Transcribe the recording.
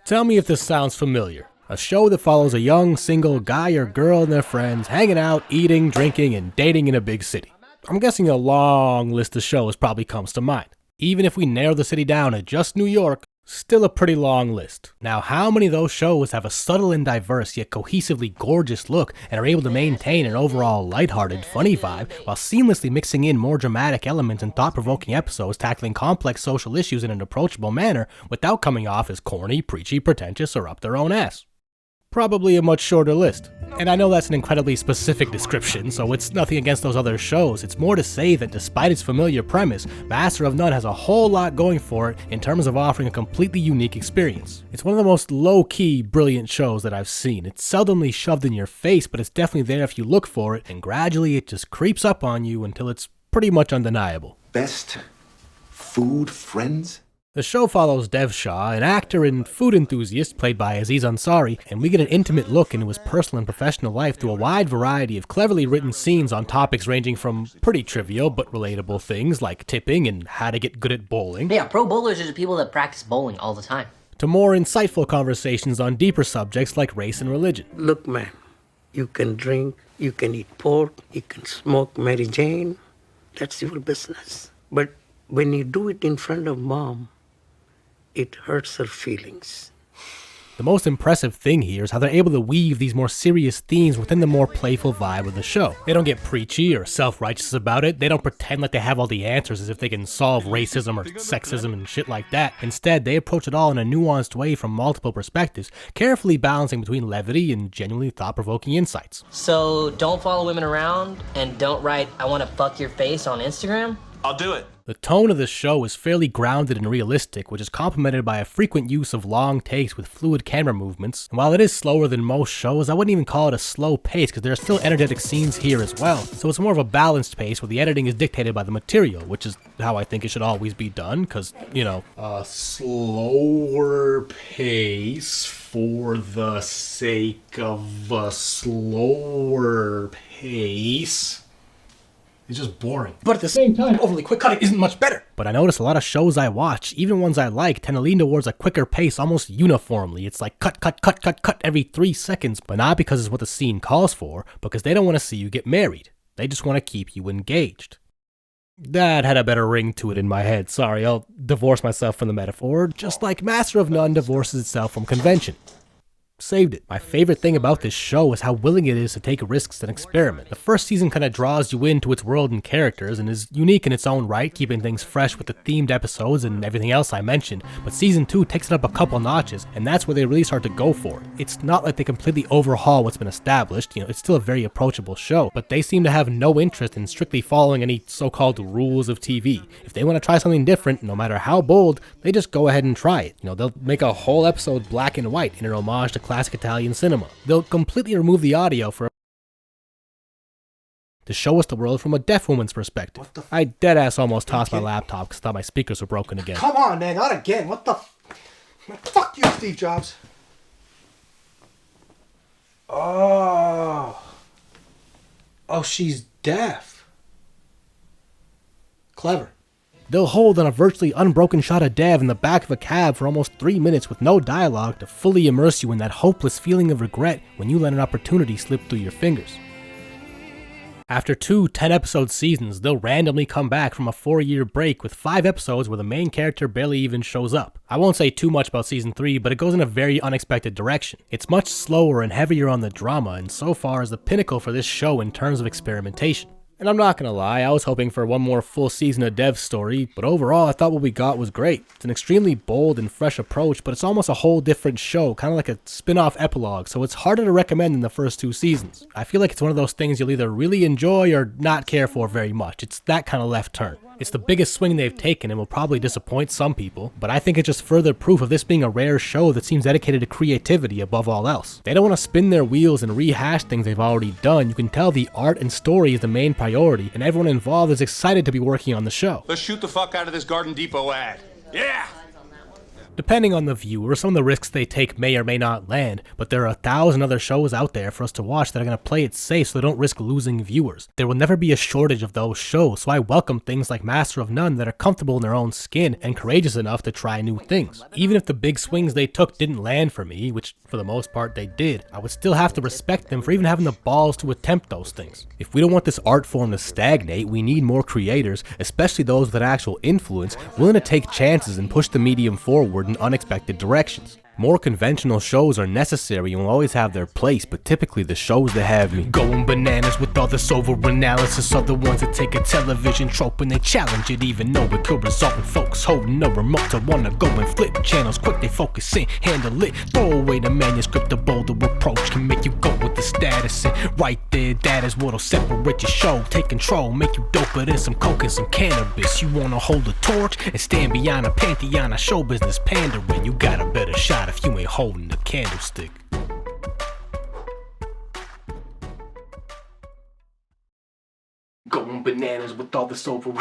Tell me if this sounds familiar. A show that follows a young, single guy or girl and their friends hanging out, eating, drinking, and dating in a big city. I'm guessing a long list of shows probably comes to mind. Even if we narrow the city down to just New York, still a pretty long list. Now, how many of those shows have a subtle and diverse yet cohesively gorgeous look and are able to maintain an overall lighthearted, funny vibe while seamlessly mixing in more dramatic elements and thought-provoking episodes tackling complex social issues in an approachable manner without coming off as corny, preachy, pretentious, or up their own ass? Probably a much shorter list. And I know that's an incredibly specific description, so it's nothing against those other shows. It's more to say that despite its familiar premise, Master of None has a whole lot going for it in terms of offering a completely unique experience. It's one of the most low-key, brilliant shows that I've seen. It's seldomly shoved in your face, but it's definitely there if you look for it, and gradually it just creeps up on you until it's pretty much undeniable. Best food friends? The show follows Dev Shah, an actor and food enthusiast played by Aziz Ansari, and we get an intimate look into his personal and professional life through a wide variety of cleverly written scenes on topics ranging from pretty trivial but relatable things like tipping and how to get good at bowling. Yeah, pro bowlers are the people that practice bowling all the time. To more insightful conversations on deeper subjects like race and religion. Look, man, you can drink, you can eat pork, you can smoke Mary Jane. That's your business. But when you do it in front of Mom, it hurts her feelings. The most impressive thing here is how they're able to weave these more serious themes within the more playful vibe of the show. They don't get preachy or self-righteous about it. They don't pretend like they have all the answers as if they can solve racism or sexism and shit like that. Instead, they approach it all in a nuanced way from multiple perspectives, carefully balancing between levity and genuinely thought-provoking insights. So don't follow women around and don't write, "I want to fuck your face" on Instagram? I'll do it. The tone of the show is fairly grounded and realistic, which is complemented by a frequent use of long takes with fluid camera movements. And while it is slower than most shows, I wouldn't even call it a slow pace because there are still energetic scenes here as well. So it's more of a balanced pace where the editing is dictated by the material, which is how I think it should always be done because, you know, a slower pace for the sake of a slower pace. It's just boring. But at the same time, overly quick cutting isn't much better. But I notice a lot of shows I watch, even ones I like, tend to lean towards a quicker pace almost uniformly. It's like cut every 3 seconds, but not because it's what the scene calls for, because they don't want to see you get married. They just want to keep you engaged. That had a better ring to it in my head. Sorry, I'll divorce myself from the metaphor, just like Master of None divorces itself from convention. Saved it. My favorite thing about this show is how willing it is to take risks and experiment. The first season kind of draws you into its world and characters and is unique in its own right, keeping things fresh with the themed episodes and everything else I mentioned, but season 2 takes it up a couple notches, and that's where they really start to go for it. It's not like they completely overhaul what's been established, it's still a very approachable show, but they seem to have no interest in strictly following any so-called rules of TV. If they want to try something different, no matter how bold, they just go ahead and try it. They'll make a whole episode black and white in an homage to classic Italian cinema. They'll completely remove the audio to show us the world from a deaf woman's perspective. I deadass almost tossed my laptop because I thought my speakers were broken again. Come on, man, not again. What the fuck you, Steve Jobs. Oh, she's deaf. Clever. They'll hold on a virtually unbroken shot of Dev in the back of a cab for almost 3 minutes with no dialogue to fully immerse you in that hopeless feeling of regret when you let an opportunity slip through your fingers. After 2 10-episode seasons, they'll randomly come back from a 4-year break with 5 episodes where the main character barely even shows up. I won't say too much about season 3, but it goes in a very unexpected direction. It's much slower and heavier on the drama, and so far is the pinnacle for this show in terms of experimentation. And I'm not gonna lie, I was hoping for one more full season of Dev's story, but overall I thought what we got was great. It's an extremely bold and fresh approach, but it's almost a whole different show, kind of like a spin-off epilogue, so it's harder to recommend than the first 2 seasons. I feel like it's one of those things you'll either really enjoy or not care for very much. It's that kind of left turn. It's the biggest swing they've taken and will probably disappoint some people, but I think it's just further proof of this being a rare show that seems dedicated to creativity above all else. They don't want to spin their wheels and rehash things they've already done. You can tell the art and story is the main priority, and everyone involved is excited to be working on the show. Let's shoot the fuck out of this Garden Depot ad. Yeah! Depending on the viewer, some of the risks they take may or may not land, but there are 1,000 other shows out there for us to watch that are going to play it safe so they don't risk losing viewers. There will never be a shortage of those shows, so I welcome things like Master of None that are comfortable in their own skin and courageous enough to try new things. Even if the big swings they took didn't land for me, which for the most part they did, I would still have to respect them for even having the balls to attempt those things. If we don't want this art form to stagnate, we need more creators, especially those with actual influence, willing to take chances and push the medium forward in unexpected directions. More conventional shows are necessary and will always have their place, but typically the shows that have me going bananas with all this over-analysis are the ones that take a television trope and they challenge it, even though it could result in folks holding a remote to wanna go and flip channels quick. They focus in, handle it, throw away the manuscript. A bolder approach can make you go with the status, and right there, that is what'll separate your show. Take control, make you doper than some coke and some cannabis. You wanna hold a torch and stand beyond a pantheon of show business pandering. You got a better shot if you ain't holding the candlestick. Going bananas with all this over.